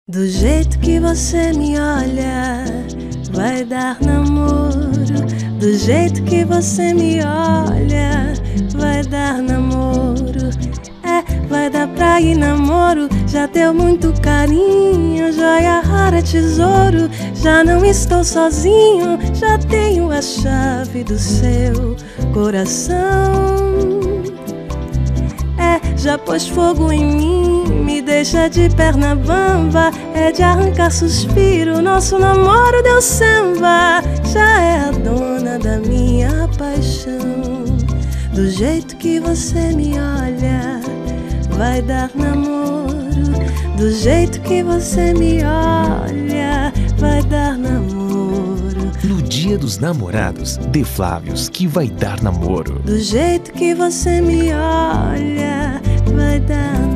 Do jeito que você me olha, vai dar namoro. Do jeito que você me olha, vai dar namoro. Vai dar pra ir namoro. Já deu muito carinho, joia rara, tesouro. Já não estou sozinho, já tenho a chave do seu coração. Já pôs fogo em mim, me deixa de perna bamba. É de arrancar suspiro, nosso namoro deu samba. Já é a dona da minha paixão. Do jeito que você me olha, vai dar namoro. Do jeito que você me olha, vai dar namoro. No Dia dos Namorados, de Flávios, que vai dar namoro. Do jeito que você me olha, vai dar namoro.